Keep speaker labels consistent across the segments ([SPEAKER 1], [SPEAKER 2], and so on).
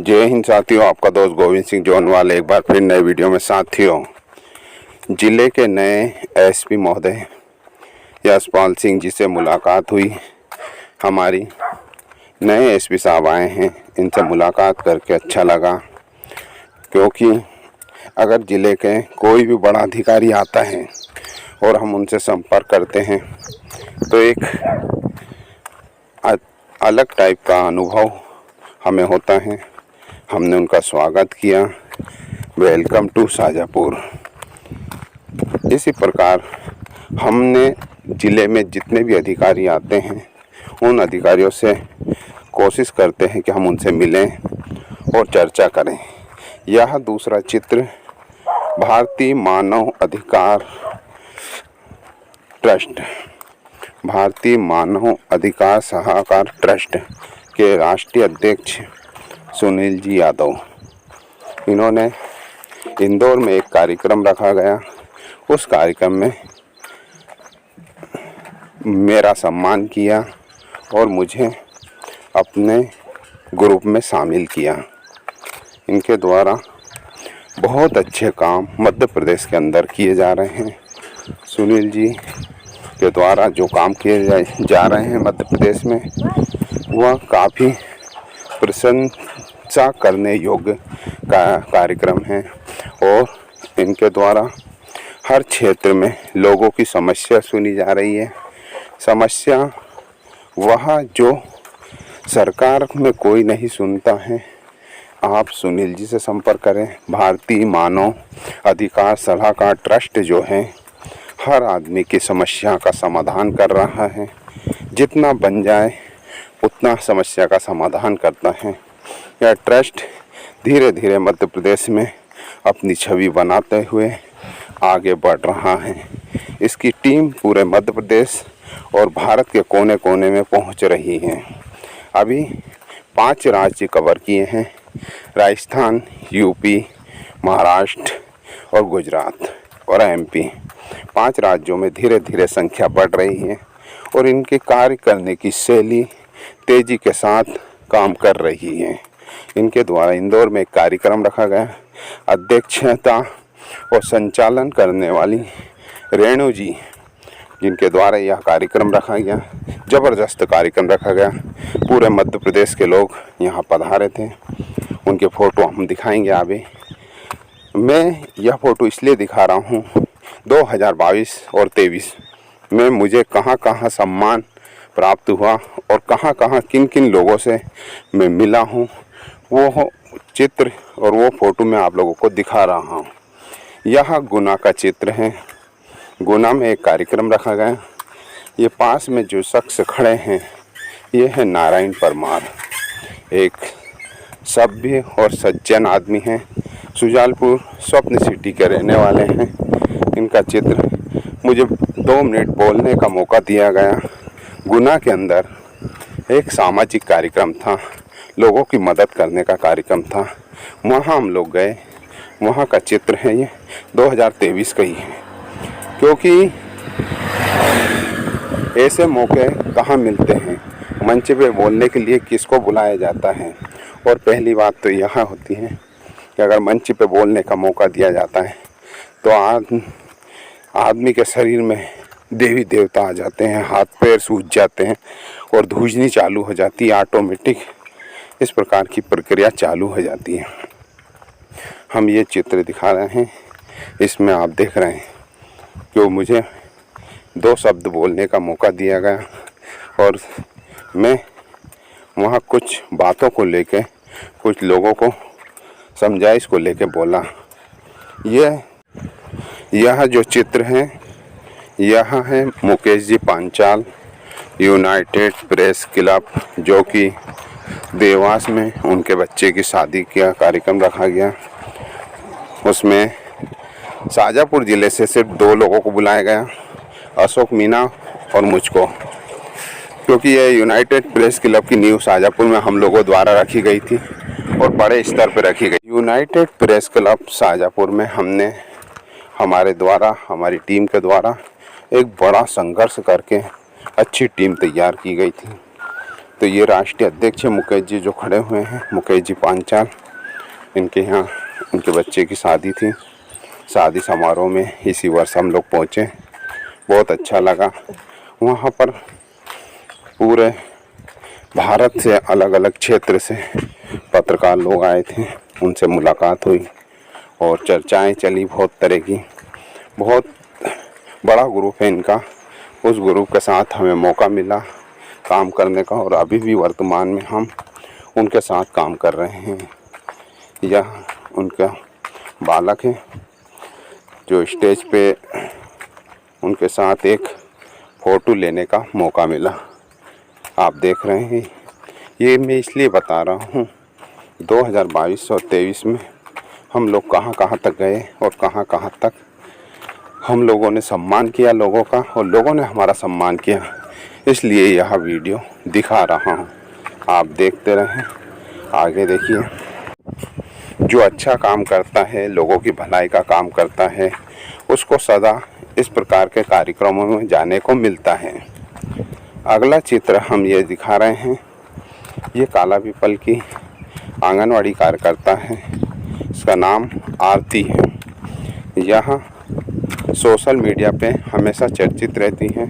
[SPEAKER 1] जय हिंद साथियों, आपका दोस्त गोविंद सिंह जोनवाल एक बार फिर नए वीडियो में। साथियों, जिले के नए एसपी महोदय यशपाल सिंह जी से मुलाकात हुई। हमारी नए एसपी साहब आए हैं, इनसे मुलाकात करके अच्छा लगा, क्योंकि अगर जिले के कोई भी बड़ा अधिकारी आता है और हम उनसे संपर्क करते हैं तो एक अलग टाइप का अनुभव हमें होता है। हमने उनका स्वागत किया, वेलकम टू शाजापुर। इसी प्रकार हमने ज़िले में जितने भी अधिकारी आते हैं उन अधिकारियों से कोशिश करते हैं कि हम उनसे मिलें और चर्चा करें। यह दूसरा चित्र भारतीय मानव अधिकार ट्रस्ट, भारतीय मानव अधिकार सलाहकार ट्रस्ट के राष्ट्रीय अध्यक्ष सुनील जी यादव, इन्होंने इंदौर में एक कार्यक्रम रखा गया। उस कार्यक्रम में मेरा सम्मान किया और मुझे अपने ग्रुप में शामिल किया। इनके द्वारा बहुत अच्छे काम मध्य प्रदेश के अंदर किए जा रहे हैं। सुनील जी के द्वारा जो काम किए जा रहे हैं मध्य प्रदेश में, वह काफ़ी प्रशंसा करने योग्य कार्यक्रम है और इनके द्वारा हर क्षेत्र में लोगों की समस्या सुनी जा रही है। समस्या वह जो सरकार में कोई नहीं सुनता है। आप सुनील जी से संपर्क करें। भारतीय मानव अधिकार सलाहकार ट्रस्ट जो है हर आदमी की समस्या का समाधान कर रहा है। जितना बन जाए उतना समस्या का समाधान करता है। यह ट्रस्ट धीरे धीरे मध्य प्रदेश में अपनी छवि बनाते हुए आगे बढ़ रहा है। इसकी टीम पूरे मध्य प्रदेश और भारत के कोने कोने में पहुंच रही है। अभी 5 राज्य कवर किए हैं: राजस्थान, यूपी, महाराष्ट्र और गुजरात और एमपी। 5 राज्यों में धीरे धीरे संख्या बढ़ रही है और इनके कार्य करने की शैली तेजी के साथ काम कर रही है। इनके द्वारा इंदौर में एक कार्यक्रम रखा गया। अध्यक्षता और संचालन करने वाली रेणु जी, जिनके द्वारा यह कार्यक्रम रखा गया, ज़बरदस्त कार्यक्रम रखा गया। पूरे मध्य प्रदेश के लोग यहाँ पधारे थे। उनके फ़ोटो हम दिखाएंगे आगे। मैं यह फ़ोटो इसलिए दिखा रहा हूँ, 2022 और 23 में मुझे कहाँ कहाँ सम्मान प्राप्त हुआ और कहाँ कहाँ किन किन लोगों से मैं मिला हूँ, वो चित्र और वो फ़ोटो मैं आप लोगों को दिखा रहा हूँ। यह गुना का चित्र है। गुना में एक कार्यक्रम रखा गया। ये पास में जो शख्स खड़े हैं ये है नारायण परमार, एक सभ्य और सज्जन आदमी हैं। सुजालपुर स्वप्न सिटी के रहने वाले हैं। इनका चित्र मुझे 2 मिनट बोलने का मौका दिया गया। गुना के अंदर एक सामाजिक कार्यक्रम था, लोगों की मदद करने का कार्यक्रम था। वहाँ हम लोग गए। वहाँ का चित्र है, ये 2023 का ही है, क्योंकि ऐसे मौके कहाँ मिलते हैं। मंच पे बोलने के लिए किसको बुलाया जाता है। और पहली बात तो यह होती है कि अगर मंच पे बोलने का मौका दिया जाता है तो आदमी के शरीर में देवी देवता आ जाते हैं, हाथ पैर सूझ जाते हैं और धूजनी चालू हो जाती है। ऑटोमेटिक इस प्रकार की प्रक्रिया चालू हो जाती है। हम ये चित्र दिखा रहे हैं, इसमें आप देख रहे हैं कि मुझे 2 शब्द बोलने का मौका दिया गया और मैं वहाँ कुछ बातों को लेके, कुछ लोगों को समझाइश को लेके बोला। यह जो चित्र है यह है Mukesh ji Panchal, United press club, जो कि देवास में उनके बच्चे की शादी का कार्यक्रम रखा गया। उसमें शाजापुर ज़िले से सिर्फ 2 लोगों को बुलाया गया, अशोक मीना और मुझको, क्योंकि यह यूनाइटेड प्रेस क्लब की नींव शाजापुर में हम लोगों द्वारा रखी गई थी और बड़े स्तर पर रखी गई। यूनाइटेड प्रेस क्लब शाजापुर में हमने हमारे द्वारा, हमारी टीम के द्वारा एक बड़ा संघर्ष करके अच्छी टीम तैयार की गई थी। तो ये राष्ट्रीय अध्यक्ष मुकेश जी जो खड़े हुए हैं, मुकेश जी पांचाल, इनके यहाँ उनके बच्चे की शादी थी। शादी समारोह में इसी वर्ष हम लोग पहुँचे, बहुत अच्छा लगा। वहाँ पर पूरे भारत से अलग अलग क्षेत्र से पत्रकार लोग आए थे, उनसे मुलाकात हुई और चर्चाएं चली बहुत तरह की। बहुत बड़ा ग्रुप है इनका, उस ग्रुप के साथ हमें मौका मिला काम करने का और अभी भी वर्तमान में हम उनके साथ काम कर रहे हैं। यह उनका बालक है जो स्टेज पे उनके साथ एक फ़ोटो लेने का मौका मिला, आप देख रहे हैं। ये मैं इसलिए बता रहा हूँ 2022 और 2023 में हम लोग कहाँ कहाँ तक गए और कहाँ कहाँ तक हम लोगों ने सम्मान किया लोगों का और लोगों ने हमारा सम्मान किया, इसलिए यह वीडियो दिखा रहा हूँ। आप देखते रहें, आगे देखिए। जो अच्छा काम करता है, लोगों की भलाई का काम करता है, उसको सदा इस प्रकार के कार्यक्रमों में जाने को मिलता है। अगला चित्र हम ये दिखा रहे हैं, ये काला पीपल की आंगनवाड़ी कार्यकर्ता है, इसका नाम आरती है। यह सोशल मीडिया पे हमेशा चर्चित रहती हैं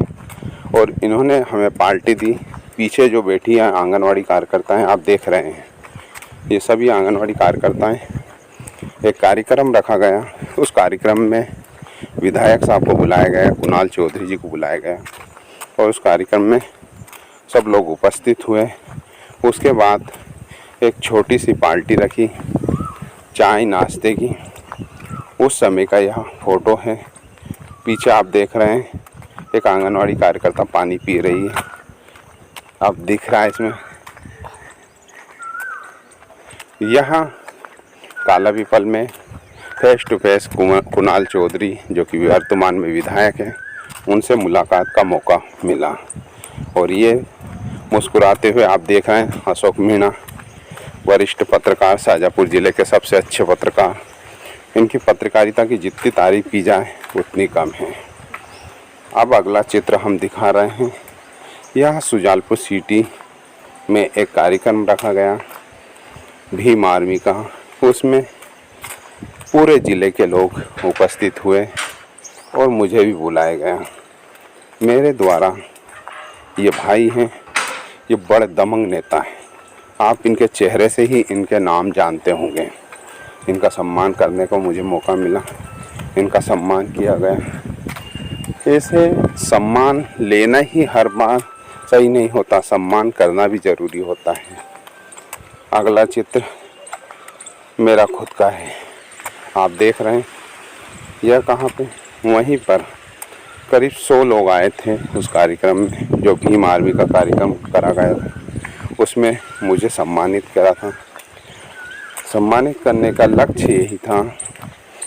[SPEAKER 1] और इन्होंने हमें पार्टी दी। पीछे जो बैठी है आंगनवाड़ी कार्यकर्ताएं, आप देख रहे हैं, ये सभी आंगनवाड़ी कार्यकर्ताएं। एक कार्यक्रम रखा गया, उस कार्यक्रम में विधायक साहब को बुलाया गया, कुणाल चौधरी जी को बुलाया गया और उस कार्यक्रम में सब लोग उपस्थित हुए। उसके बाद एक छोटी सी पार्टी रखी, चाय नाश्ते की। उस समय का यह फ़ोटो है। पीछे आप देख रहे हैं एक आंगनवाड़ी कार्यकर्ता पानी पी रही है, आप दिख रहा है इसमें। यहाँ काला पीपल में face to face Kunal Chaudhary जो कि वर्तमान में विधायक हैं, उनसे मुलाकात का मौका मिला और ये मुस्कुराते हुए आप देख रहे हैं। अशोक मीणा वरिष्ठ पत्रकार, शाजापुर ज़िले के सबसे अच्छे पत्रकार। इनकी पत्रकारिता की जितनी तारीफ की जाए उतनी कम है। अब अगला चित्र हम दिखा रहे हैं, यह सुजालपुर सिटी में एक कार्यक्रम रखा गया भीम आर्मी का। उसमें पूरे ज़िले के लोग उपस्थित हुए और मुझे भी बुलाया गया। मेरे द्वारा ये भाई हैं, ये बड़े दमंग नेता हैं, आप इनके चेहरे से ही इनके नाम जानते होंगे। इनका सम्मान करने को मुझे मौका मिला, इनका सम्मान किया गया। ऐसे सम्मान लेना ही हर बार सही नहीं होता, सम्मान करना भी ज़रूरी होता है। अगला चित्र मेरा खुद का है, आप देख रहे हैं। यह कहाँ पे, वहीं पर करीब 100 लोग आए थे उस कार्यक्रम में, जो भीम आर्मी का कार्यक्रम करा गया था। उसमें मुझे सम्मानित करा था। सम्मानित करने का लक्ष्य यही था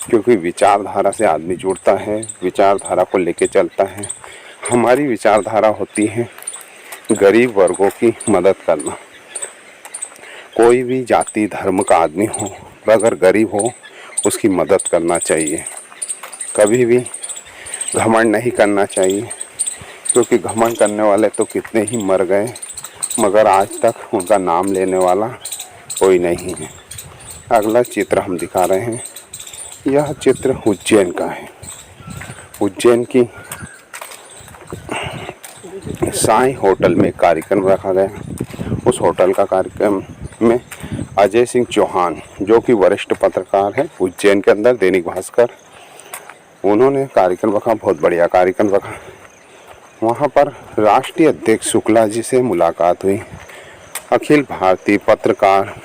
[SPEAKER 1] क्योंकि विचारधारा से आदमी जुड़ता है, विचारधारा को लेके चलता है। हमारी विचारधारा होती है गरीब वर्गों की मदद करना। कोई भी जाति धर्म का आदमी हो, अगर गरीब हो उसकी मदद करना चाहिए। कभी भी घमंड नहीं करना चाहिए, क्योंकि घमंड करने वाले तो कितने ही मर गए, मगर आज तक उनका नाम लेने वाला कोई नहीं है। अगला चित्र हम दिखा रहे हैं, यह चित्र उज्जैन का है। उज्जैन की साईं होटल में कार्यक्रम रखा गया। उस होटल का कार्यक्रम में अजय सिंह चौहान जो कि वरिष्ठ पत्रकार हैं उज्जैन के अंदर, दैनिक भास्कर, उन्होंने कार्यक्रम रखा, बहुत बढ़िया कार्यक्रम रखा। वहाँ पर राष्ट्रीय अध्यक्ष शुक्ला जी से मुलाकात हुई। अखिल भारतीय पत्रकार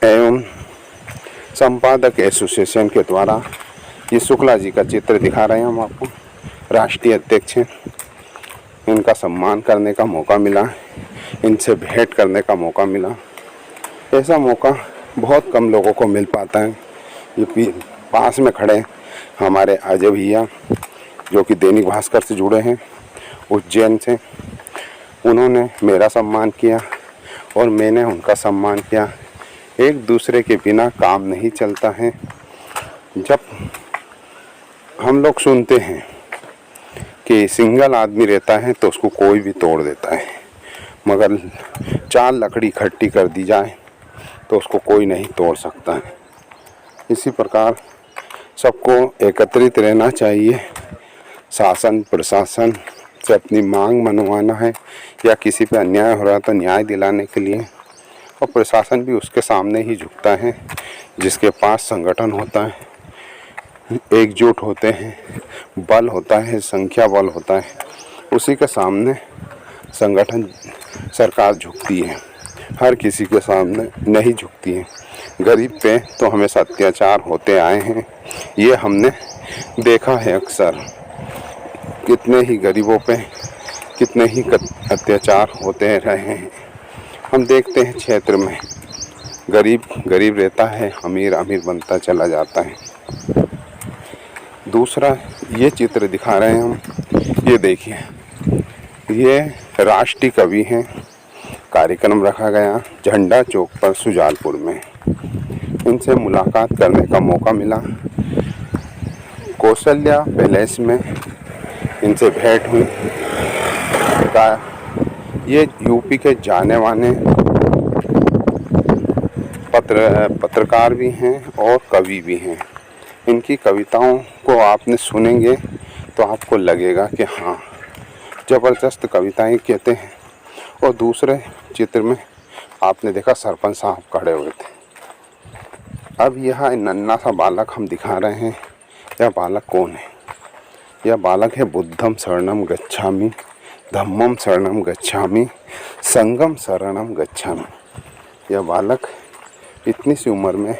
[SPEAKER 1] एवं संपादक एसोसिएशन के द्वारा ये शुक्ला जी का चित्र दिखा रहे हैं हम आपको। राष्ट्रीय अध्यक्ष हैं, इनका सम्मान करने का मौका मिला, इनसे भेंट करने का मौका मिला। ऐसा मौका बहुत कम लोगों को मिल पाता है। ये पास में खड़े हमारे अजय भैया जो कि दैनिक भास्कर से जुड़े हैं, उज्जैन से, उन्होंने मेरा सम्मान किया और मैंने उनका सम्मान किया। एक दूसरे के बिना काम नहीं चलता है। जब हम लोग सुनते हैं कि सिंगल आदमी रहता है तो उसको कोई भी तोड़ देता है, मगर 4 लकड़ी इकट्ठी कर दी जाए तो उसको कोई नहीं तोड़ सकता है। इसी प्रकार सबको एकत्रित रहना चाहिए। शासन प्रशासन से अपनी मांग मनवाना है या किसी पे अन्याय हो रहा है तो न्याय दिलाने के लिए, और प्रशासन भी उसके सामने ही झुकता है जिसके पास संगठन होता है, एकजुट होते हैं, बल होता है, संख्या बल होता है, उसी के सामने संगठन सरकार झुकती है, हर किसी के सामने नहीं झुकती है। गरीब पे तो हमेशा अत्याचार होते आए हैं, ये हमने देखा है अक्सर। कितने ही गरीबों पे कितने ही अत्याचार होते रहे हैं। हम देखते हैं क्षेत्र में गरीब गरीब रहता है, अमीर अमीर बनता चला जाता है। दूसरा ये चित्र दिखा रहे हैं हम, ये देखिए, ये राष्ट्रीय कवि हैं। कार्यक्रम रखा गया झंडा चौक पर सुजालपुर में। इनसे मुलाकात करने का मौका मिला। कौशल्या पैलेस में इनसे भेंट हुई। ये यूपी के जाने माने पत्रकार भी हैं और कवि भी हैं। इनकी कविताओं को आपने सुनेंगे तो आपको लगेगा कि हाँ, ज़बरदस्त कविताएं कहते हैं। और दूसरे चित्र में आपने देखा सरपंच साहब खड़े हुए थे। अब यह नन्हा सा बालक हम दिखा रहे हैं। यह बालक कौन है? यह बालक है बुद्धम शरणम गच्छामि, धम्मम शरणम गच्छामि, संगम शरणम गच्छामि। यह बालक इतनी सी उम्र में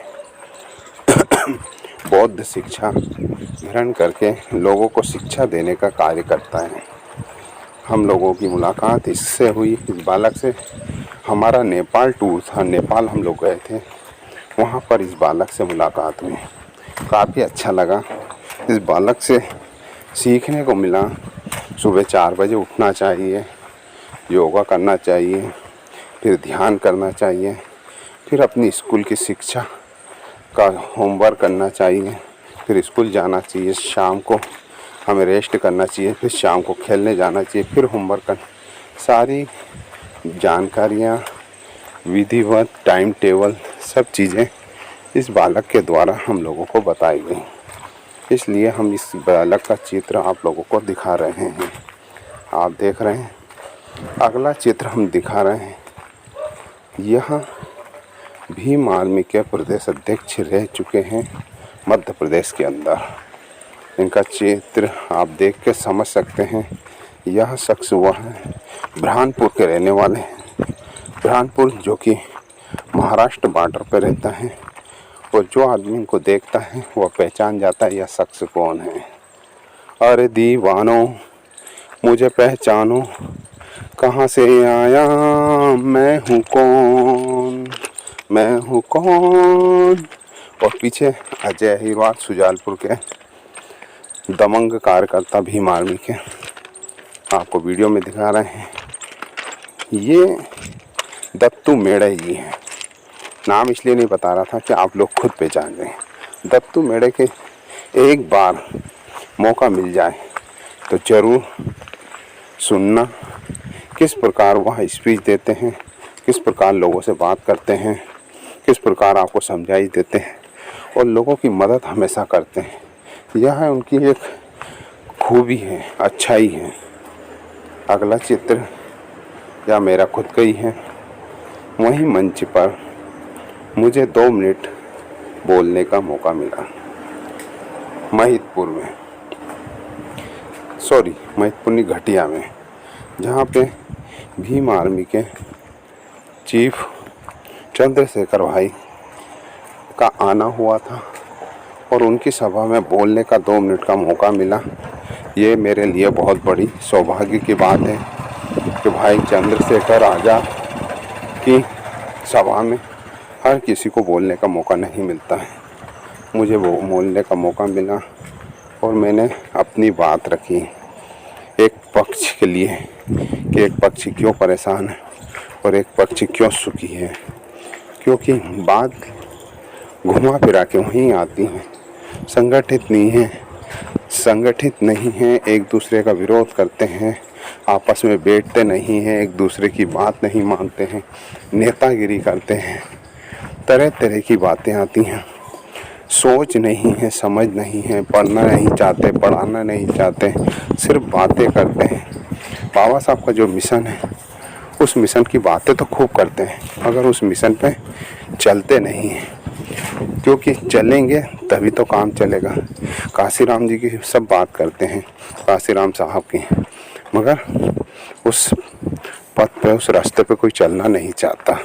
[SPEAKER 1] बौद्ध शिक्षा ग्रहण करके लोगों को शिक्षा देने का कार्य करता है। हम लोगों की मुलाकात इससे हुई, इस बालक से। हमारा नेपाल टूर था, नेपाल हम लोग गए थे, वहाँ पर इस बालक से मुलाकात हुई। काफ़ी अच्छा लगा। इस बालक से सीखने को मिला। सुबह 4 बजे उठना चाहिए, योगा करना चाहिए, फिर ध्यान करना चाहिए, फिर अपनी स्कूल की शिक्षा का होमवर्क करना चाहिए, फिर स्कूल जाना चाहिए, शाम को हमें रेस्ट करना चाहिए, फिर शाम को खेलने जाना चाहिए, फिर होमवर्क करना। सारी जानकारियाँ, विधिवत टाइम टेबल, सब चीज़ें इस बालक के द्वारा हम लोगों को बताई गई। इसलिए हम इस बालक का चित्र आप लोगों को दिखा रहे हैं। आप देख रहे हैं। अगला चित्र हम दिखा रहे हैं। यह भीम आर्मी के प्रदेश अध्यक्ष रह चुके हैं मध्य प्रदेश के अंदर। इनका चित्र आप देख के समझ सकते हैं। यह शख्स वह है बुरहानपुर के रहने वाले हैं। बुरहानपुर जो कि महाराष्ट्र बॉर्डर पर रहता है, और जो आदमी इनको देखता है वह पहचान जाता है यह शख्स कौन है। अरे दीवानो मुझे पहचानो, कहाँ से आया, मैं हूँ कौन, मैं हूँ कौन। और पीछे अजय अहिरवार सुजालपुर के दमंग कार्यकर्ता भीम आर्मी के आपको वीडियो में दिखा रहे हैं। ये दत्तू मेड़े जी हैं। नाम इसलिए नहीं बता रहा था कि आप लोग खुद पहचान लें। दत्तू मेड़े के एक बार मौका मिल जाए तो ज़रूर सुनना, किस प्रकार वह स्पीच देते हैं, किस प्रकार लोगों से बात करते हैं, किस प्रकार आपको समझाई देते हैं और लोगों की मदद हमेशा करते हैं। यह उनकी एक खूबी है, अच्छाई है। अगला चित्र या मेरा खुद का ही है। वहीं मंच पर मुझे 2 मिनट बोलने का मौका मिला महिदपुर में, महिदपुर नहीं, घटिया में, जहाँ पे भीम आर्मी के चीफ चंद्रशेखर भाई का आना हुआ था और उनकी सभा में बोलने का 2 मिनट का मौका मिला। ये मेरे लिए बहुत बड़ी सौभाग्य की बात है कि भाई चंद्रशेखर आज़ाद की सभा में हर किसी को बोलने का मौका नहीं मिलता है। मुझे वो बोलने का मौका मिला और मैंने अपनी बात रखी एक पक्ष के लिए कि एक पक्ष क्यों परेशान है और एक पक्ष क्यों सुखी है। क्योंकि बात घुमा फिरा के वहीं आती है। संगठित नहीं है, एक दूसरे का विरोध करते हैं, आपस में बैठते नहीं हैं, एक दूसरे की बात नहीं मानते हैं, नेतागिरी करते हैं, तरह तरह की बातें आती हैं। सोच नहीं है, समझ नहीं है, पढ़ना नहीं चाहते, पढ़ाना नहीं चाहते, सिर्फ बातें करते हैं। बाबा साहब का जो मिशन है उस मिशन की बातें तो खूब करते हैं, मगर उस मिशन पे चलते नहीं हैं, क्योंकि चलेंगे तभी तो काम चलेगा। काशीराम जी की सब बात करते हैं, काशीराम साहब की, मगर उस पथ पे, उस रास्ते पे कोई चलना नहीं चाहता।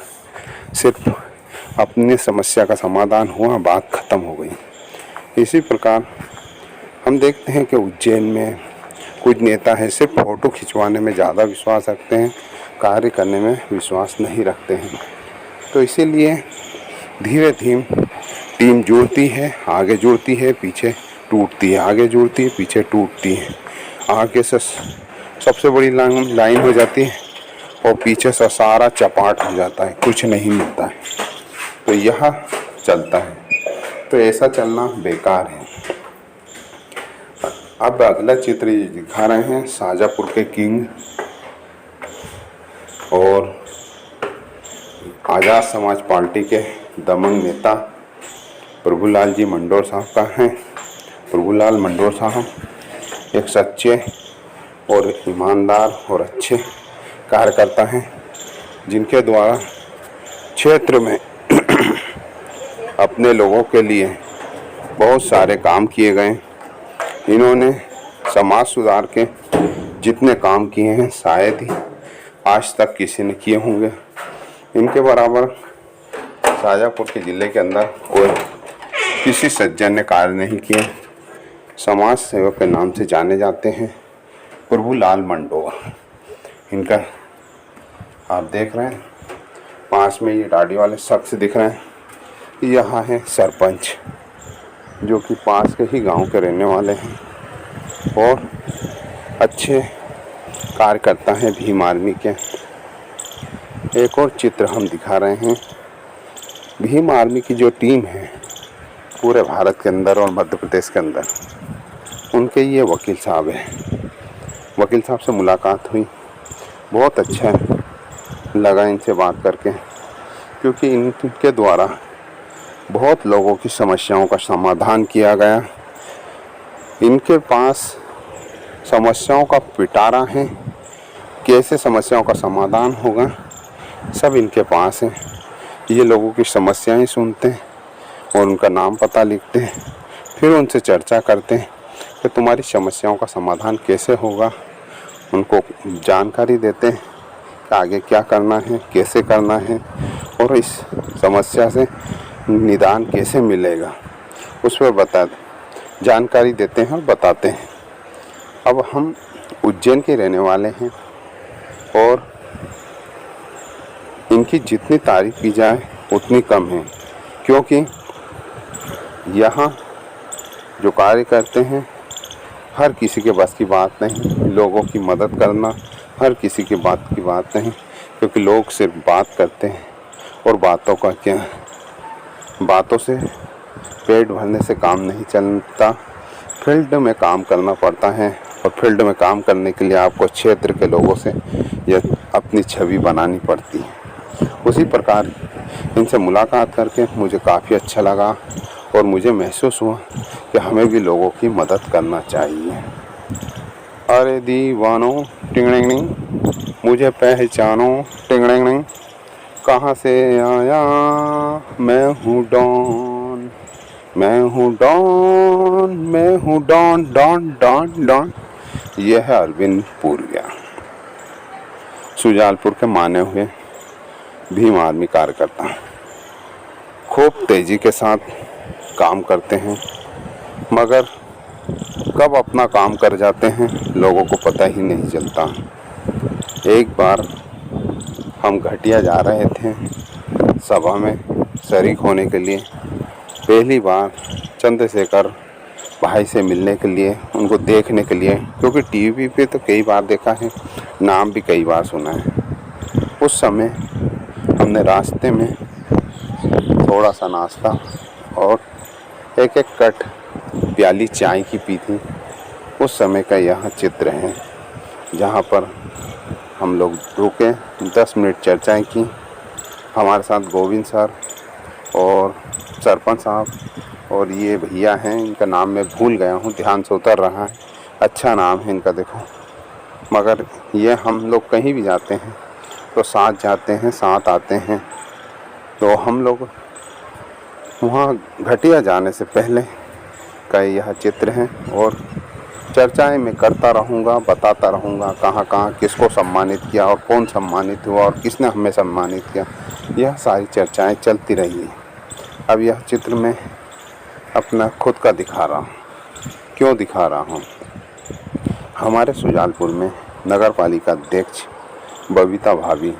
[SPEAKER 1] सिर्फ अपनी समस्या का समाधान हुआ, बात खत्म हो गई। इसी प्रकार हम देखते हैं कि उज्जैन में कुछ नेता हैं सिर्फ फ़ोटो खिंचवाने में ज़्यादा विश्वास रखते हैं, कार्य करने में विश्वास नहीं रखते हैं। तो इसीलिए धीरे धीरे टीम जुड़ती है, आगे जुड़ती है, पीछे टूटती है, आगे जुड़ती है, पीछे टूटती है। आगे से सबसे बड़ी लाइन हो जाती है और पीछे से सारा चपाट हो जाता है, कुछ नहीं मिलता है। तो यह चलता है, तो ऐसा चलना बेकार है। अब अगला चित्र ये दिखा रहे हैं शाजापुर के किंग और आज़ाद समाज पार्टी के दमंग नेता प्रभुलाल जी मंडोर साहब का है। प्रभुलाल मंडोर साहब एक सच्चे और ईमानदार और अच्छे कार्यकर्ता हैं, जिनके द्वारा क्षेत्र में अपने लोगों के लिए बहुत सारे काम किए गए। इन्होंने समाज सुधार के जितने काम किए हैं शायद ही आज तक किसी ने किए होंगे। इनके बराबर शाजापुर के ज़िले के अंदर कोई किसी सज्जन ने कार्य नहीं किए। समाज सेवक के नाम से जाने जाते हैं प्रभुलाल मंडोर। इनका आप देख रहे हैं, पास में ये दाढ़ी वाले शख्स दिख रहे हैं, यहाँ है सरपंच, जो कि पास के ही गांव के रहने वाले हैं और अच्छे कार्यकर्ता हैं भीम आर्मी के। एक और चित्र हम दिखा रहे हैं, भीम आर्मी की जो टीम है पूरे भारत के अंदर और मध्य प्रदेश के अंदर, उनके ये वकील साहब हैं। वकील साहब से मुलाकात हुई, बहुत अच्छा लगा इनसे बात करके, क्योंकि इनके द्वारा बहुत लोगों की समस्याओं का समाधान किया गया। इनके पास समस्याओं का पिटारा है, कैसे समस्याओं का समाधान होगा सब इनके पास है। ये लोगों की समस्याएं सुनते हैं और उनका नाम पता लिखते हैं, फिर उनसे चर्चा करते हैं कि तुम्हारी समस्याओं का समाधान कैसे होगा। उनको जानकारी देते हैं कि आगे क्या करना है, कैसे करना है और इस समस्या से निदान कैसे मिलेगा, उस पर जानकारी देते हैं और बताते हैं। अब हम उज्जैन के रहने वाले हैं और इनकी जितनी तारीफ की जाए उतनी कम है, क्योंकि यहाँ जो कार्य करते हैं हर किसी के बस की बात नहीं। लोगों की मदद करना हर किसी की बात नहीं, क्योंकि लोग सिर्फ बात करते हैं और बातों का क्या, बातों से पेट भरने से काम नहीं चलता। फील्ड में काम करना पड़ता है और फील्ड में काम करने के लिए आपको क्षेत्र के लोगों से यह अपनी छवि बनानी पड़ती है। उसी प्रकार इनसे मुलाकात करके मुझे काफ़ी अच्छा लगा और मुझे महसूस हुआ कि हमें भी लोगों की मदद करना चाहिए। अरे दीवानो टिंगड़िंग, मुझे पहचानो टिंगड़िंग, कहाँ से आया मैं हूँ डॉन, मैं हूँ डॉन, मैं हूँ डॉन डॉन डॉन डॉन। यह है अरविंद पूर्विया, सुजालपुर के माने हुए भीम आर्मी कार्यकर्ता। खूब तेज़ी के साथ काम करते हैं, मगर कब अपना काम कर जाते हैं लोगों को पता ही नहीं चलता। एक बार हम घटिया जा रहे थे सभा में शरीक होने के लिए। पहली बार चंद्रशेखर भाई से मिलने के लिए, उनको देखने के लिए, क्योंकि टीवी पे तो कई बार देखा है, नाम भी कई बार सुना है। उस समय हमने रास्ते में थोड़ा सा नाश्ता और एक कट प्याली चाय की पी थी। उस समय का यह चित्र है, जहाँ पर हम लोग रुके, 10 मिनट चर्चाएं की। हमारे साथ गोविंद सर और सरपंच साहब और ये भैया हैं, इनका नाम मैं भूल गया हूँ, ध्यान से उतर रहा है, अच्छा नाम है इनका देखो। मगर ये हम लोग कहीं भी जाते हैं तो साथ जाते हैं, साथ आते हैं। तो हम लोग वहाँ घटिया जाने से पहले का यह चित्र है और चर्चाएं मैं करता रहूँगा, बताता रहूँगा कहाँ कहाँ किसको सम्मानित किया और कौन सम्मानित हुआ और किसने हमें सम्मानित किया, यह सारी चर्चाएं चलती रही। अब यह चित्र मैं अपना खुद का दिखा रहा हूँ। क्यों दिखा रहा हूँ? हमारे सुजालपुर में नगर पालिका अध्यक्ष बबीता भाभी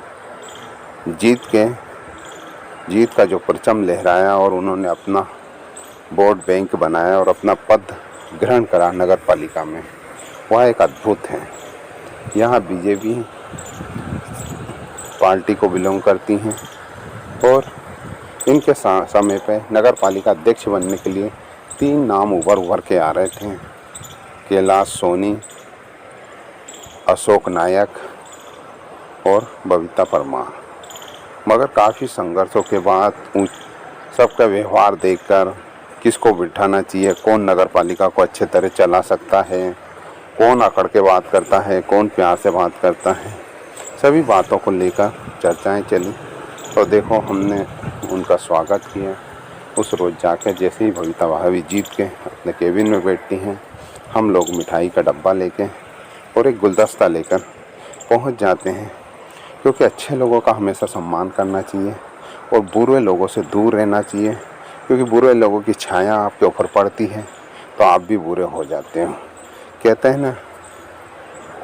[SPEAKER 1] जीत का जो परचम लहराया और उन्होंने अपना वोट बैंक बनाया और अपना पद ग्रहण करा नगर पालिका में, वह एक अद्भुत है। यहाँ बीजेपी पार्टी को बिलोंग करती हैं और इनके समय पे नगर पालिका अध्यक्ष बनने के लिए 3 नाम उभर के आ रहे थे, कैलाश सोनी, अशोक नायक और बबीता परमार। मगर काफ़ी संघर्षों के बाद सबका व्यवहार देखकर किसको बिठाना चाहिए, कौन नगर पालिका को अच्छे तरह चला सकता है, कौन अकड़ के बात करता है, कौन प्यार से बात करता है, सभी बातों को लेकर चर्चाएं चली। तो देखो हमने उनका स्वागत किया। उस रोज़ जाकर जैसे ही बबीता भाभी जीत के अपने केबिन में बैठती हैं, हम लोग मिठाई का डब्बा लेके और एक गुलदस्ता लेकर पहुंच जाते हैं, क्योंकि अच्छे लोगों का हमेशा सम्मान करना चाहिए और बुरे लोगों से दूर रहना चाहिए, क्योंकि बुरे लोगों की छाया आपके ऊपर पड़ती है तो आप भी बुरे हो जाते हो। कहते हैं ना,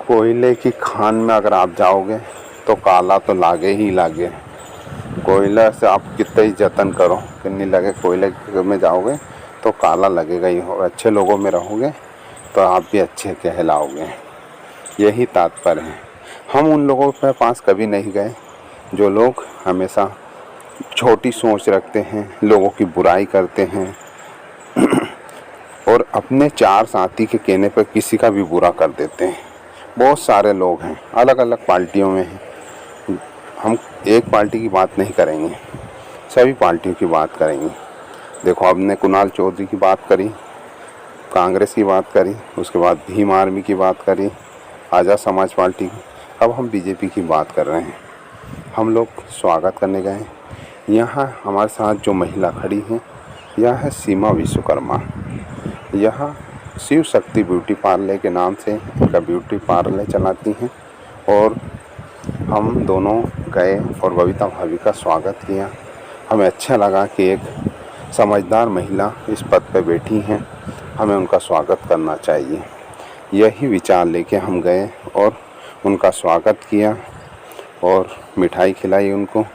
[SPEAKER 1] कोयले की खान में अगर आप जाओगे तो काला तो लागे ही लागे। कोयला से आप कितना ही जतन करो कि नहीं लगे, कोयले में जाओगे तो काला लगेगा ही। और अच्छे लोगों में रहोगे तो आप भी अच्छे कहलाओगे, यही तात्पर्य है। हम उन लोगों के पास कभी नहीं गए जो लोग हमेशा छोटी सोच रखते हैं, लोगों की बुराई करते हैं और अपने 4 साथी के कहने पर किसी का भी बुरा कर देते हैं। बहुत सारे लोग हैं, अलग अलग पार्टियों में हैं। हम एक पार्टी की बात नहीं करेंगे, सभी पार्टियों की बात करेंगे। देखो, हमने कुणाल चौधरी की बात करी, कांग्रेस की बात करी, उसके बाद भीम आर्मी की बात करी, आज़ाद समाज पार्टी की, अब हम बीजेपी की बात कर रहे हैं। हम लोग स्वागत करने गए। यहाँ हमारे साथ जो महिला खड़ी हैं, यह है सीमा विश्वकर्मा। यह शिव शक्ति ब्यूटी पार्लर के नाम से इनका ब्यूटी पार्लर चलाती हैं और हम दोनों गए और बबीता भाभी का स्वागत किया। हमें अच्छा लगा कि एक समझदार महिला इस पद पर बैठी हैं, हमें उनका स्वागत करना चाहिए। यही विचार लेके हम गए और उनका स्वागत किया और मिठाई खिलाई उनको।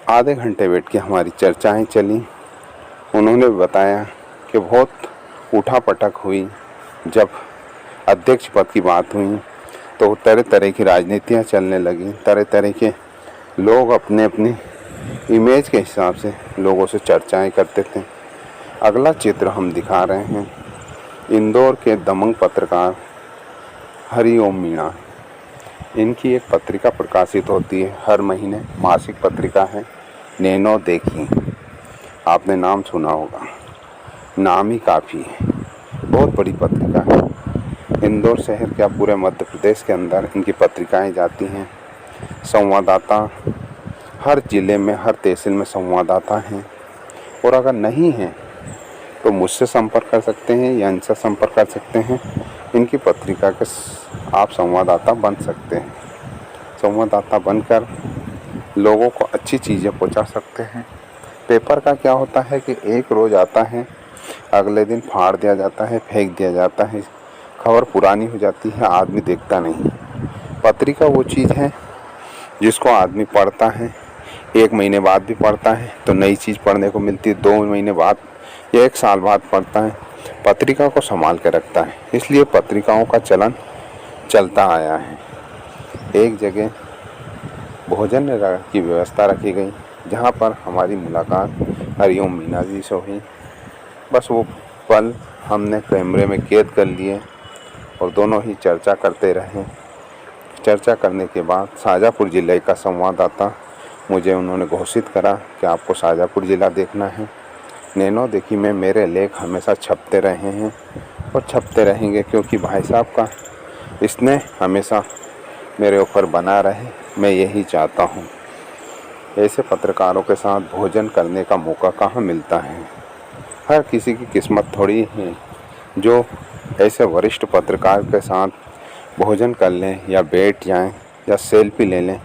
[SPEAKER 1] आधे घंटे बैठ के हमारी चर्चाएं चली। उन्होंने बताया कि बहुत उठापटक हुई, जब अध्यक्ष पद की बात हुई तो तरह तरह की राजनीतियाँ चलने लगी। तरह तरह के लोग अपने अपनी इमेज के हिसाब से लोगों से चर्चाएं करते थे। अगला चित्र हम दिखा रहे हैं इंदौर के दबंग पत्रकार हरिओम मीणा। इनकी एक पत्रिका प्रकाशित होती है हर महीने, मासिक पत्रिका है, नैनो देखी। आपने नाम सुना होगा, नाम ही काफ़ी है, बहुत बड़ी पत्रिका है। इंदौर शहर क्या पूरे मध्य प्रदेश के अंदर इनकी पत्रिकाएं जाती हैं। संवाददाता हर ज़िले में, हर तहसील में संवाददाता हैं और अगर नहीं हैं तो मुझसे संपर्क कर सकते हैं या इनसे संपर्क कर सकते हैं। इनकी पत्रिका के आप संवाददाता बन सकते हैं। संवाददाता बनकर लोगों को अच्छी चीज़ें पहुंचा सकते हैं। पेपर का क्या होता है कि एक रोज़ आता है, अगले दिन फाड़ दिया जाता है, फेंक दिया जाता है, खबर पुरानी हो जाती है, आदमी देखता नहीं। पत्रिका वो चीज़ है जिसको आदमी पढ़ता है, 1 महीने बाद भी पढ़ता है तो नई चीज़ पढ़ने को मिलती है, 2 महीने बाद या 1 साल बाद पढ़ता है, पत्रिका को संभाल के रखता है। इसलिए पत्रिकाओं का चलन चलता आया है। एक जगह भोजन की व्यवस्था रखी गई जहाँ पर हमारी मुलाकात हरिओम मीणा जी से हुई। बस वो पल हमने कैमरे में कैद कर लिए और दोनों ही चर्चा करते रहे। चर्चा करने के बाद शाजापुर ज़िले का संवाददाता मुझे उन्होंने घोषित करा कि आपको शाजापुर ज़िला देखना है। नैनो देखी में मेरे लेख हमेशा छपते रहे हैं और छपते रहेंगे, क्योंकि भाई साहब का स्नेह हमेशा मेरे ऊपर बना रहे, मैं यही चाहता हूँ। ऐसे पत्रकारों के साथ भोजन करने का मौका कहाँ मिलता है। हर किसी की किस्मत थोड़ी है जो ऐसे वरिष्ठ पत्रकार के साथ भोजन कर लें या बैठ जाएं या सेल्फी ले लें।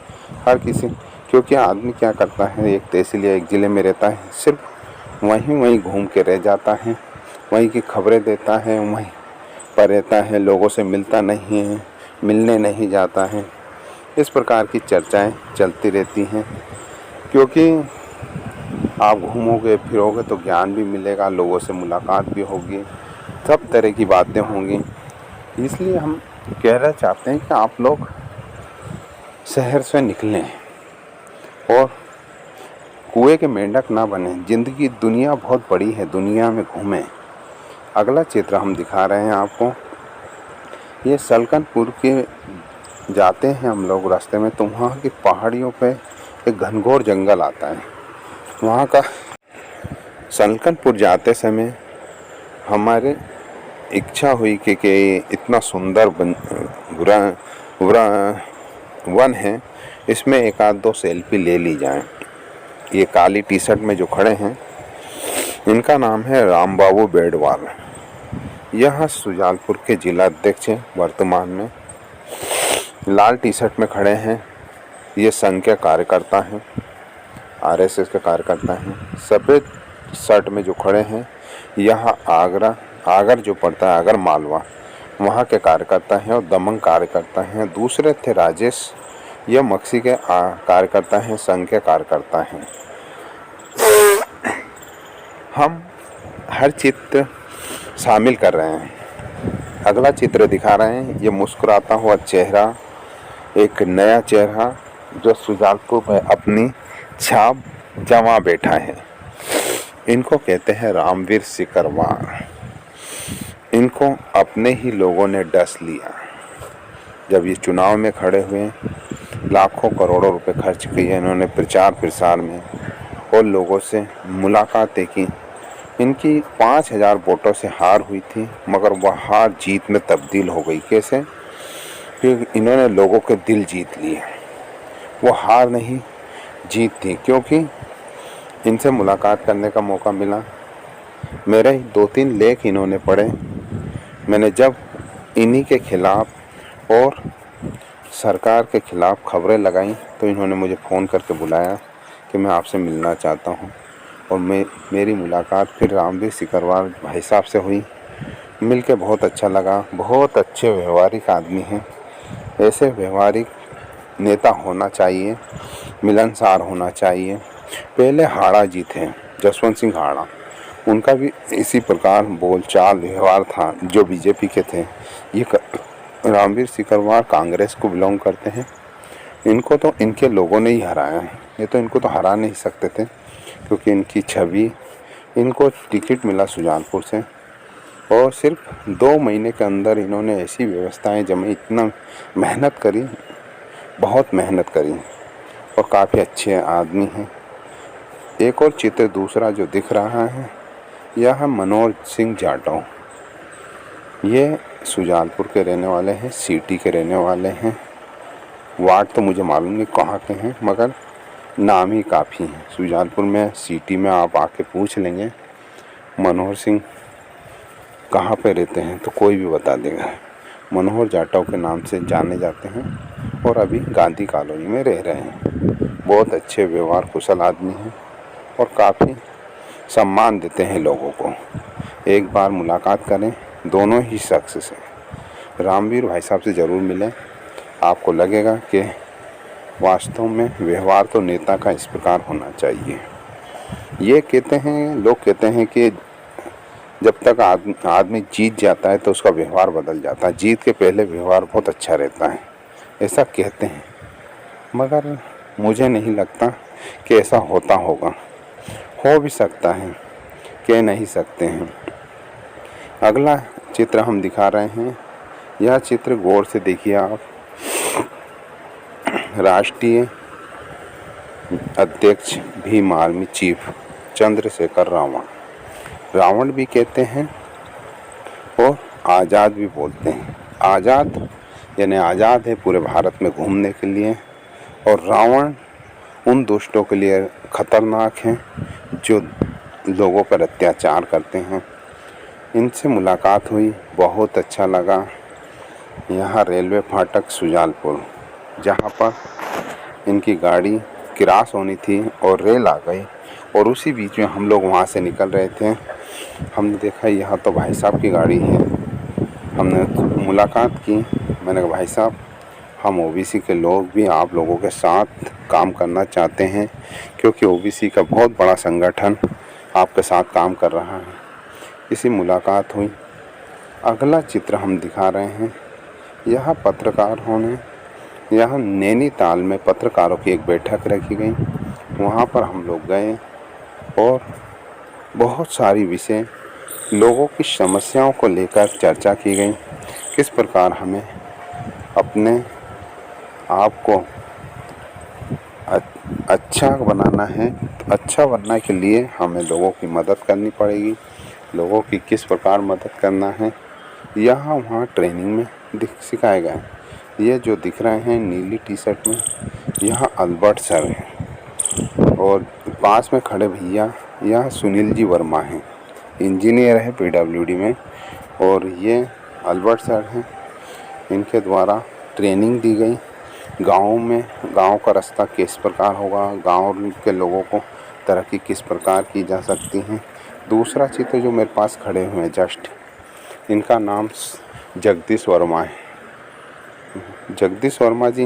[SPEAKER 1] हर किसी, क्योंकि आदमी क्या करता है, एक तहसील या एक ज़िले में रहता है, सिर्फ वहीं घूम के रह जाता है, वहीं की खबरें देता है, वहीं पर रहता है, लोगों से मिलता नहीं है, मिलने नहीं जाता है। इस प्रकार की चर्चाएं चलती रहती हैं, क्योंकि आप घूमोगे फिरोगे तो ज्ञान भी मिलेगा, लोगों से मुलाकात भी होगी, सब तरह की बातें होंगी। इसलिए हम कहना चाहते हैं कि आप लोग शहर से निकलें और कुएं के मेंढक ना बने। ज़िंदगी, दुनिया बहुत बड़ी है, दुनिया में घूमें। अगला चित्र हम दिखा रहे हैं आपको। ये सलकनपुर के जाते हैं हम लोग रास्ते में, तो वहाँ की पहाड़ियों पे एक घनघोर जंगल आता है। वहाँ का सलकनपुर जाते समय हमारे इच्छा हुई कि इतना सुंदर वन है, इसमें एक आध दो सेल्फी ले ली जाए। ये काली टी शर्ट में जो खड़े हैं इनका नाम है राम बाबू बेडवाल। यह सुजालपुर के जिला अध्यक्ष हैं वर्तमान में। लाल टी शर्ट में खड़े हैं, ये संघ के कार्यकर्ता हैं, आरएसएस के कार्यकर्ता हैं। सफ़ेद शर्ट में जो खड़े हैं यह आगर जो पड़ता है, आगर मालवा, वहाँ के कार्यकर्ता हैं और दमंग कार्यकर्ता हैं। दूसरे थे राजेश, यह मक्सी के कार्यकर्ता हैं, संघ के कार्यकर्ता हैं। हम हर चित्र शामिल कर रहे हैं। अगला चित्र दिखा रहे हैं, ये मुस्कुराता हुआ चेहरा, एक नया चेहरा जो सुजालपुर में अपनी छाप जमा बैठा है। इनको कहते हैं रामवीर सिकरवार। इनको अपने ही लोगों ने डस लिया। जब ये चुनाव में खड़े हुए, लाखों करोड़ों रुपए खर्च किए इन्होंने प्रचार प्रसार में और लोगों से मुलाकातें की। इनकी 5000 वोटों से हार हुई थी, मगर वह हार जीत में तब्दील हो गई। कैसे? कि इन्होंने लोगों के दिल जीत लिए। वो हार नहीं, जीत थी, क्योंकि इनसे मुलाकात करने का मौका मिला। मेरे 2-3 लेख इन्होंने पढ़े। मैंने जब इन्हीं के खिलाफ़ और सरकार के खिलाफ़ खबरें लगाई तो इन्होंने मुझे फ़ोन करके बुलाया कि मैं आपसे मिलना चाहता हूँ। और मेरी मुलाकात फिर रामवीर सिकरवार भाई साहब से हुई। मिल के बहुत अच्छा लगा। बहुत अच्छे व्यवहारिक आदमी हैं। ऐसे व्यवहारिक नेता होना चाहिए, मिलनसार होना चाहिए। पहले हाड़ा जी थे, जसवंत सिंह हाड़ा, उनका भी इसी प्रकार बोलचाल व्यवहार था जो बीजेपी के थे। ये रामवीर सिकरवार कांग्रेस को बिलोंग करते हैं। इनको तो इनके लोगों ने ही हराया है, ये तो इनको तो हरा नहीं सकते थे, क्योंकि इनकी छवि, इनको टिकट मिला सुजालपुर से और सिर्फ 2 महीने के अंदर इन्होंने ऐसी व्यवस्थाएं जमी, इतना मेहनत करी, बहुत मेहनत करी और काफ़ी अच्छे आदमी हैं। एक और चित्र दूसरा जो दिख रहा है यह है मनोहर सिंह जाटव। ये सुजालपुर के रहने वाले हैं, सिटी के रहने वाले हैं। वार्ड तो मुझे मालूम नहीं कहाँ के हैं, मगर नाम ही काफ़ी है। सुजालपुर में, सिटी में आप आके पूछ लेंगे मनोहर सिंह कहाँ पे रहते हैं तो कोई भी बता देगा। मनोहर जाटव के नाम से जाने जाते हैं और अभी गांधी कॉलोनी में रह रहे हैं। बहुत अच्छे व्यवहार कुशल आदमी हैं और काफ़ी सम्मान देते हैं लोगों को। एक बार मुलाकात करें दोनों ही शख्स से। रामवीर भाई साहब से ज़रूर मिलें, आपको लगेगा कि वास्तव में व्यवहार तो नेता का इस प्रकार होना चाहिए। ये कहते हैं, लोग कहते हैं कि जब तक आदमी जीत जाता है तो उसका व्यवहार बदल जाता है, जीत के पहले व्यवहार बहुत अच्छा रहता है, ऐसा कहते हैं। मगर मुझे नहीं लगता कि ऐसा होता होगा। हो भी सकता है, कह नहीं सकते हैं। अगला चित्र हम दिखा रहे हैं। यह चित्र गौर से देखिए आप। राष्ट्रीय अध्यक्ष भीम आर्मी चीफ चंद्रशेखर रावण, रावण भी कहते हैं और आज़ाद भी बोलते हैं। आज़ाद यानी आज़ाद है पूरे भारत में घूमने के लिए, और रावण उन दुष्टों के लिए खतरनाक हैं जो लोगों पर अत्याचार करते हैं। इनसे मुलाकात हुई, बहुत अच्छा लगा। यहाँ रेलवे फाटक सुजालपुर, जहाँ पर इनकी गाड़ी क्रॉस होनी थी और रेल आ गई, और उसी बीच में हम लोग वहाँ से निकल रहे थे। हमने देखा यहाँ तो भाई साहब की गाड़ी है। हमने मुलाकात की। मैंने कहा भाई साहब, हम ओबीसी के लोग भी आप लोगों के साथ काम करना चाहते हैं, क्योंकि ओबीसी का बहुत बड़ा संगठन आपके साथ काम कर रहा है। इसी मुलाकात हुई। अगला चित्र हम दिखा रहे हैं। यहाँ पत्रकारों ने, यहाँ नैनीताल में पत्रकारों की एक बैठक रखी गई। वहाँ पर हम लोग गए और बहुत सारी विषय, लोगों की समस्याओं को लेकर चर्चा की गई। किस प्रकार हमें अपने आप को अच्छा बनाना है। अच्छा बनने के लिए हमें लोगों की मदद करनी पड़ेगी। लोगों की किस प्रकार मदद करना है, यहाँ वहाँ ट्रेनिंग में सिखाया गया। ये जो दिख रहे हैं नीली टी शर्ट में, यहाँ अल्बर्ट सर हैं, और पास में खड़े भैया यहाँ सुनील जी वर्मा हैं, इंजीनियर है पीडब्ल्यूडी में, और ये अल्बर्ट सर हैं। इनके द्वारा ट्रेनिंग दी गई। गाँव में, गाँव का रास्ता किस प्रकार होगा, गाँव के लोगों को तरक्की किस प्रकार की जा सकती है। दूसरा चित्र जो मेरे पास खड़े हुए हैं जस्ट, इनका नाम जगदीश वर्मा है। जगदीश वर्मा जी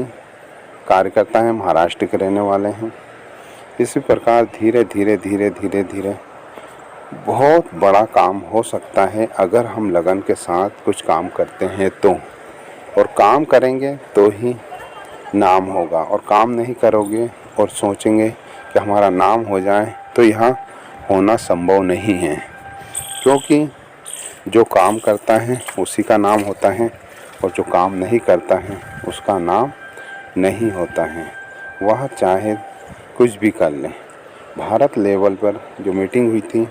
[SPEAKER 1] कार्यकर्ता हैं, महाराष्ट्र के रहने वाले हैं। इसी प्रकार धीरे धीरे बहुत बड़ा काम हो सकता है अगर हम लगन के साथ कुछ काम करते हैं तो, और काम करेंगे तो ही नाम होगा। और काम नहीं करोगे और सोचेंगे कि हमारा नाम हो जाए, तो यहाँ होना संभव नहीं है, क्योंकि जो काम करता है उसी का नाम होता है, और जो काम नहीं करता है उसका नाम नहीं होता है। वह चाहे कुछ भी कर ले। भारत लेवल पर जो मीटिंग हुई थी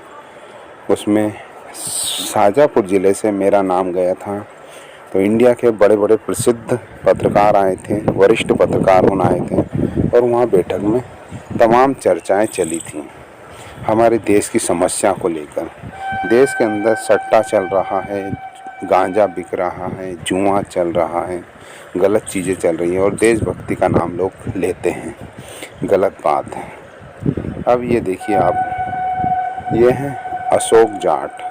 [SPEAKER 1] उसमें शाजापुर ज़िले से मेरा नाम गया था। तो इंडिया के बड़े बड़े प्रसिद्ध पत्रकार आए थे, वरिष्ठ पत्रकार होने आए थे, और वहाँ बैठक में तमाम चर्चाएं चली थी हमारे देश की समस्या को लेकर। देश के अंदर सट्टा चल रहा है, गांजा बिक रहा है, जुआ चल रहा है, गलत चीज़ें चल रही हैं, और देशभक्ति का नाम लोग लेते हैं। गलत बात है। अब ये देखिए आप, ये हैं अशोक जाट,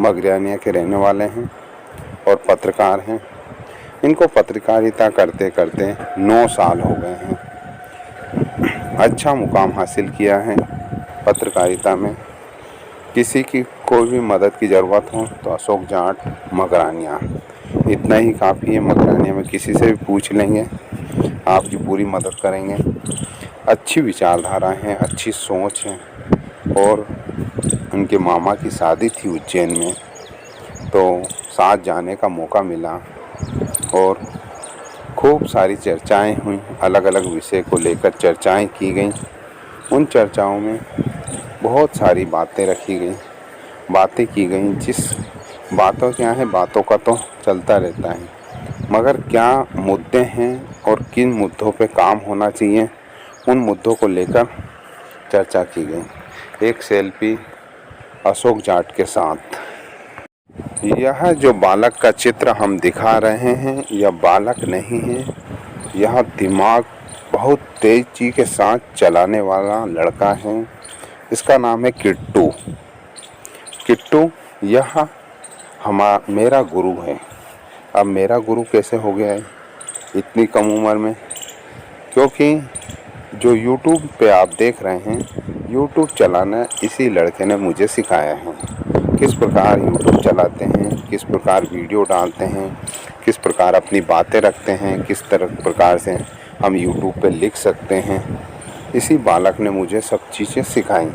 [SPEAKER 1] मगरियानिया के रहने वाले हैं और पत्रकार हैं। इनको पत्रकारिता करते करते 9 साल हो गए हैं। अच्छा मुकाम हासिल किया है पत्रकारिता में। किसी की कोई भी मदद की ज़रूरत हो तो अशोक जाट, मगरानिया, इतना ही काफ़ी है। मगरानिया में किसी से भी पूछ लेंगे, आपकी पूरी मदद करेंगे। अच्छी विचारधारा है, अच्छी सोच है। और उनके मामा की शादी थी उज्जैन में, तो साथ जाने का मौका मिला और खूब सारी चर्चाएं हुई। अलग अलग विषय को लेकर चर्चाएं की गई। उन चर्चाओं में बहुत सारी बातें रखी गई, बातें की गई। जिस बातों क्या है, बातों का तो चलता रहता है, मगर क्या मुद्दे हैं और किन मुद्दों पे काम होना चाहिए, उन मुद्दों को लेकर चर्चा की गई। एक सेल्फी अशोक जाट के साथ। यह जो बालक का चित्र हम दिखा रहे हैं, यह बालक नहीं है, यह दिमाग बहुत तेजी के साथ चलाने वाला लड़का है। इसका नाम है किट्टू। किट्टू यह मेरा गुरु है। अब मेरा गुरु कैसे हो गया है इतनी कम उम्र में? क्योंकि जो YouTube पे आप देख रहे हैं, YouTube चलाना इसी लड़के ने मुझे सिखाया है। किस प्रकार YouTube चलाते हैं, किस प्रकार वीडियो डालते हैं, किस प्रकार अपनी बातें रखते हैं, किस प्रकार से हम YouTube पे लिख सकते हैं, इसी बालक ने मुझे सब चीज़ें सिखाई।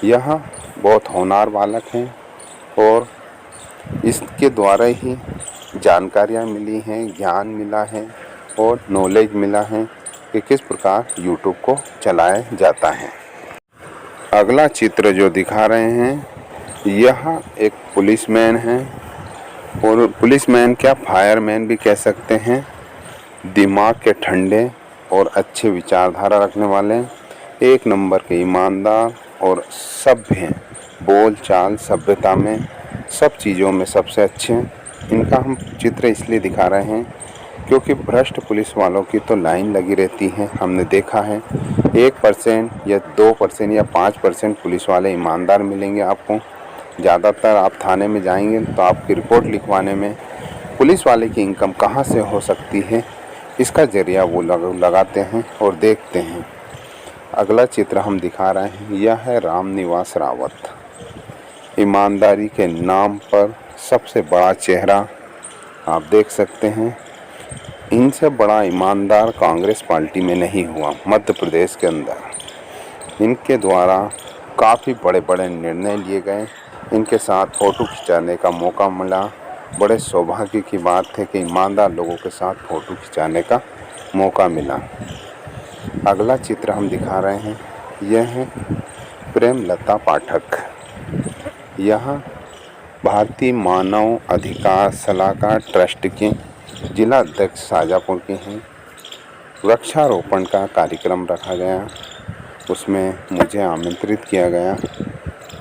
[SPEAKER 1] यह बहुत होनहार बालक हैं और इसके द्वारा ही जानकारियाँ मिली हैं, ज्ञान मिला है और नॉलेज मिला है कि किस प्रकार यूट्यूब को चलाया जाता है। अगला चित्र जो दिखा रहे हैं, यह एक पुलिसमैन है, और पुलिसमैन क्या फायरमैन भी कह सकते हैं। दिमाग के ठंडे और अच्छे विचारधारा रखने वाले, एक नंबर के ईमानदार और सभ्य हैं। बोल चाल सभ्यता में सब चीज़ों में सबसे अच्छे। इनका हम चित्र इसलिए दिखा रहे हैं क्योंकि भ्रष्ट पुलिस वालों की तो लाइन लगी रहती है। हमने देखा है 1% या 2% या 5% पुलिस वाले ईमानदार मिलेंगे आपको। ज़्यादातर आप थाने में जाएंगे तो आपकी रिपोर्ट लिखवाने में पुलिस वाले की इनकम कहाँ से हो सकती है, इसका जरिया वो लगाते हैं और देखते हैं। अगला चित्र हम दिखा रहे हैं, यह है रामनिवास रावत। ईमानदारी के नाम पर सबसे बड़ा चेहरा आप देख सकते हैं। इनसे बड़ा ईमानदार कांग्रेस पार्टी में नहीं हुआ मध्य प्रदेश के अंदर। इनके द्वारा काफ़ी बड़े बड़े निर्णय लिए गए। इनके साथ फ़ोटो खिंचाने का मौका मिला। बड़े सौभाग्य की बात है कि ईमानदार लोगों के साथ फ़ोटो खिंचाने का मौका मिला। अगला चित्र हम दिखा रहे हैं, यह है प्रेमलता पाठक। यह भारतीय मानव अधिकार सलाहकार ट्रस्ट के जिला अध्यक्ष शाजापुर के हैं। वृक्षारोपण का कार्यक्रम रखा गया, उसमें मुझे आमंत्रित किया गया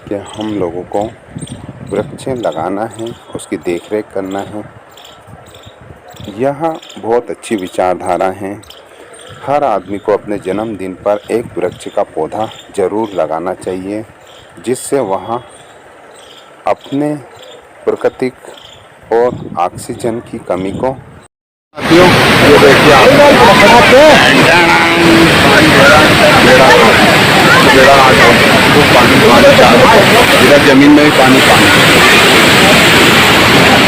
[SPEAKER 1] कि हम लोगों को वृक्ष लगाना है, उसकी देखरेख करना है। यह बहुत अच्छी विचारधारा है। हर आदमी को अपने जन्मदिन पर एक वृक्ष का पौधा ज़रूर लगाना चाहिए, जिससे वह अपने प्राकृतिक और ऑक्सीजन की कमी को ये देखिए इधर जमीन में भी पानी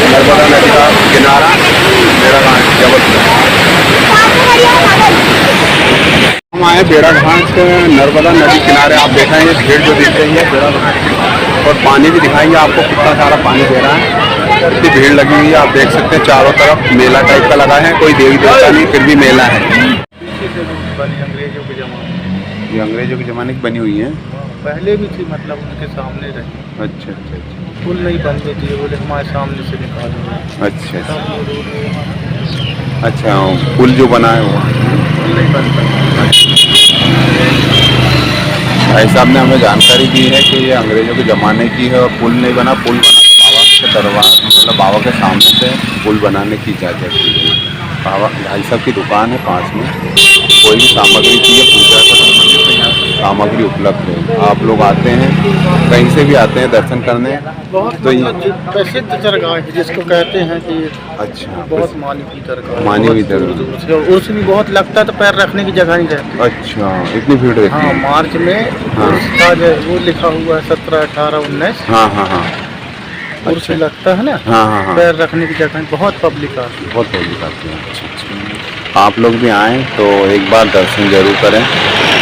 [SPEAKER 1] नर्मदा नदी का किनारा मेरा जबलपुर। हम आए बेड़ाघाट नर्मदा नदी किनारे। आप देखेंगे भीड़ जो दिख रही है बेड़ाघाट, और पानी भी दिखाएंगे आपको कितना सारा पानी दे रहा है। इतनी भीड़ लगी हुई है, आप देख सकते हैं। चारों तरफ मेला टाइप का लगा है, कोई देवी देवता नहीं, फिर भी मेला है।
[SPEAKER 2] अंग्रेजों के ज़माने,
[SPEAKER 1] ये अंग्रेजों के ज़माने की बनी हुई है।
[SPEAKER 2] पहले भी थी, मतलब उनके सामने रही।
[SPEAKER 1] अच्छा अच्छा अच्छा।
[SPEAKER 2] पुल नहीं बनती थी, बोले हमारे सामने से निकालो।
[SPEAKER 1] अच्छा अच्छा, पुल जो बना है वो
[SPEAKER 2] पुल नहीं बनता।
[SPEAKER 1] भाई साहब ने हमें जानकारी दी है कि ये अंग्रेजों के ज़माने की है और पुल नहीं बना। पुल बना तो बाबा के दरबार, मतलब बाबा के सामने से पुल बनाने की इजाज़त दी है। बाबा भाई साहब की दुकान है पास में। कोई भी सामग्री चाहिए पूजा से संबंधित तो यहाँ सामग्री उपलब्ध है। आप लोग आते हैं, कहीं से भी आते हैं दर्शन करने,
[SPEAKER 2] बहुत
[SPEAKER 1] तो ये
[SPEAKER 2] प्रसिद्ध दरगाह है जिसको कहते हैं कि
[SPEAKER 1] अच्छा
[SPEAKER 2] बहुत मानी हुई दरगाह,
[SPEAKER 1] मानी हुई दरगाह।
[SPEAKER 2] उर्स भी बहुत लगता है तो पैर रखने की जगह नहीं रहती।
[SPEAKER 1] अच्छा, इतनी भीड़ रहती
[SPEAKER 2] हाँ,
[SPEAKER 1] है।
[SPEAKER 2] मार्च में
[SPEAKER 1] हाँ।
[SPEAKER 2] उसका जो वो लिखा हुआ है 17, 18, 19
[SPEAKER 1] हाँ हाँ हाँ।
[SPEAKER 2] उर्स
[SPEAKER 1] अच्छा।
[SPEAKER 2] लगता है ना।
[SPEAKER 1] हाँ हाँ हाँ।
[SPEAKER 2] पैर रखने की जगह बहुत पब्लिक आती है।
[SPEAKER 1] बहुत पब्लिक आती है। अच्छा अच्छा। आप लोग भी आएँ तो एक बार दर्शन जरूर करें।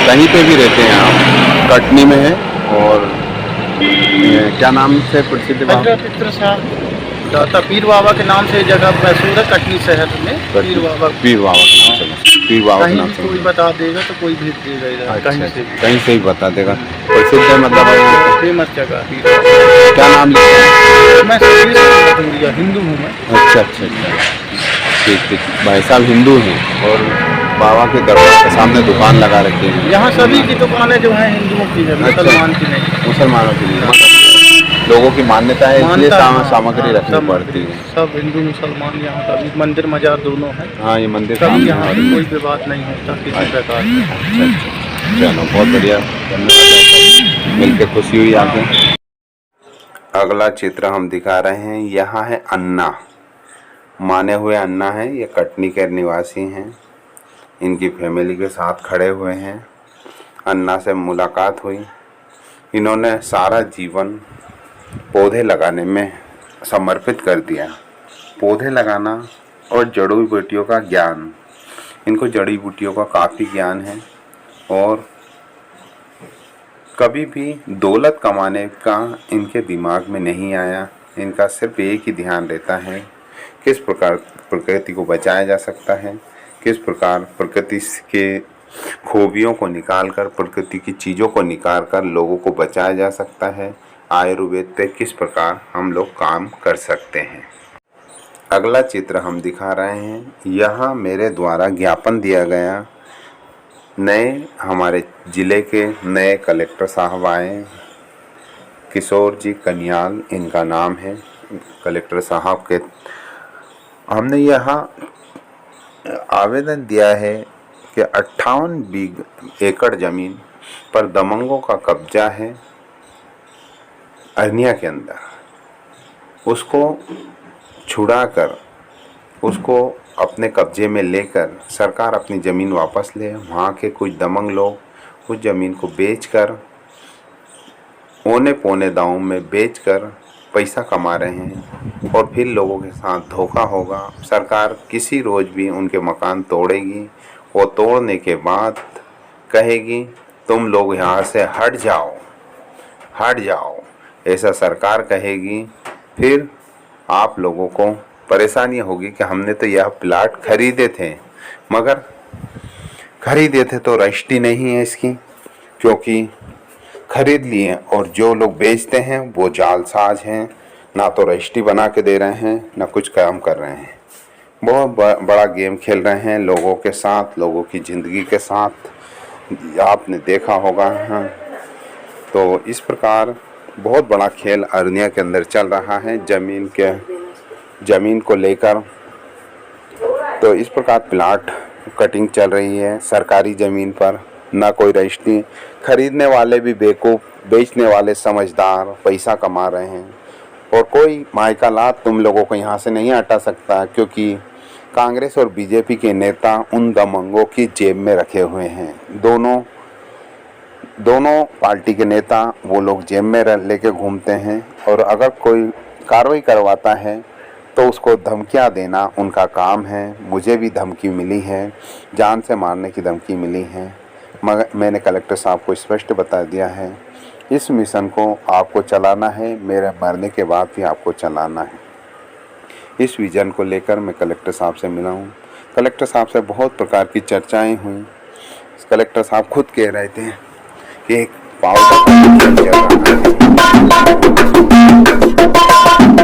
[SPEAKER 1] कहीं पे भी रहते हैं आप, कटनी में है, और क्या नाम से प्रसिद्ध है?
[SPEAKER 2] दाता पीर बाबा के नाम से जगह मशहूर है कटनी शहर में। पीर बाबा
[SPEAKER 1] के नाम से, पीर बाबा के
[SPEAKER 2] कहीं
[SPEAKER 1] नाम
[SPEAKER 2] भी
[SPEAKER 1] से
[SPEAKER 2] कोई बता देगा तो कोई भेज देगा इधर।
[SPEAKER 1] अच्छा,
[SPEAKER 2] कहीं
[SPEAKER 1] से ही बता देगा। प्रसिद्ध है, मतलब
[SPEAKER 2] फेमस जगह पीर।
[SPEAKER 1] क्या नाम लिखा है?
[SPEAKER 2] मैं सर्विस हिंदू हूँ मैं।
[SPEAKER 1] अच्छा अच्छा अच्छा, ठीक ठीक। भाई साहब हिंदू हैं और बाबा के दरबार के सामने दुकान लगा रखी है।
[SPEAKER 2] यहाँ सभी की दुकानें जो हैं हिंदुओं की है, मुसलमान की नहीं।
[SPEAKER 1] मुसलमानों के लिए लोगों की मान्यता है, इसलिए सामग्री रखनी पड़ती है।
[SPEAKER 2] सब हिंदू मुसलमान यहाँ का भी मंदिर मजार दोनों है।
[SPEAKER 1] हाँ, ये मंदिर
[SPEAKER 2] सब यहाँ कोई विवाद नहीं होता किसी प्रकार का।
[SPEAKER 1] अच्छा अच्छा, चलो बहुत बढ़िया, धन्यवाद, मिलकर खुशी हुई आगे। अगला चित्र हम दिखा रहे हैं, यहाँ है अन्ना। माने हुए अन्ना हैं, ये कटनी के निवासी हैं। इनकी फैमिली के साथ खड़े हुए हैं। अन्ना से मुलाकात हुई। इन्होंने सारा जीवन पौधे लगाने में समर्पित कर दिया। पौधे लगाना और जड़ी बूटियों का ज्ञान, इनको जड़ी बूटियों का काफ़ी ज्ञान है, और कभी भी दौलत कमाने का इनके दिमाग में नहीं आया। इनका सिर्फ एक ही ध्यान रहता है, किस प्रकार प्रकृति को बचाया जा सकता है, किस प्रकार प्रकृति के खूबियों को निकालकर, प्रकृति की चीज़ों को निकालकर लोगों को बचाया जा सकता है, आयुर्वेद पे किस प्रकार हम लोग काम कर सकते हैं। अगला चित्र हम दिखा रहे हैं। यहाँ मेरे द्वारा ज्ञापन दिया गया, नए हमारे ज़िले के नए कलेक्टर साहब आए, किशोर जी कन्याल इनका नाम है। कलेक्टर साहब के हमने यहाँ आवेदन दिया है कि 58 एकड़ ज़मीन पर दबंगों का कब्जा है अरनिया के अंदर, उसको छुड़ाकर उसको अपने कब्जे में लेकर सरकार अपनी ज़मीन वापस ले। वहाँ के कुछ दबंग लोग उस ज़मीन को बेचकर, औने पौने दामों में बेचकर पैसा कमा रहे हैं और फिर लोगों के साथ धोखा होगा। सरकार किसी रोज़ भी उनके मकान तोड़ेगी और तोड़ने के बाद कहेगी तुम लोग यहाँ से हट जाओ, हट जाओ, ऐसा सरकार कहेगी। फिर आप लोगों को परेशानी होगी कि हमने तो यह प्लाट खरीदे थे, मगर खरीदे थे तो रजिस्ट्री नहीं है इसकी, क्योंकि खरीद लिए और जो लोग बेचते हैं वो जालसाज हैं, ना तो रजिस्ट्री बना के दे रहे हैं ना कुछ काम कर रहे हैं। बहुत बड़ा गेम खेल रहे हैं लोगों के साथ, लोगों की ज़िंदगी के साथ, आपने देखा होगा। हाँ, तो इस प्रकार बहुत बड़ा खेल अरनिया के अंदर चल रहा है ज़मीन को लेकर। तो इस प्रकार प्लाट कटिंग चल रही है सरकारी ज़मीन पर, ना कोई रजिस्ट्री। खरीदने वाले भी बेवकूफ़, बेचने वाले समझदार, पैसा कमा रहे हैं। और कोई मायकालात तुम लोगों को यहाँ से नहीं हटा सकता, क्योंकि कांग्रेस और बीजेपी के नेता उन दबंगों की जेब में रखे हुए हैं। दोनों पार्टी के नेता वो लोग जेब में लेके घूमते हैं, और अगर कोई कार्रवाई करवाता है तो उसको धमकियां देना उनका काम है। मुझे भी धमकी मिली है, जान से मारने की धमकी मिली है, मगर मैंने कलेक्टर साहब को स्पष्ट बता दिया है इस मिशन को आपको चलाना है, मेरे मरने के बाद भी आपको चलाना है। इस विज़न को लेकर मैं कलेक्टर साहब से मिला हूँ। कलेक्टर साहब से बहुत प्रकार की चर्चाएं हुई। कलेक्टर साहब खुद कह रहे थे कि एक पावर का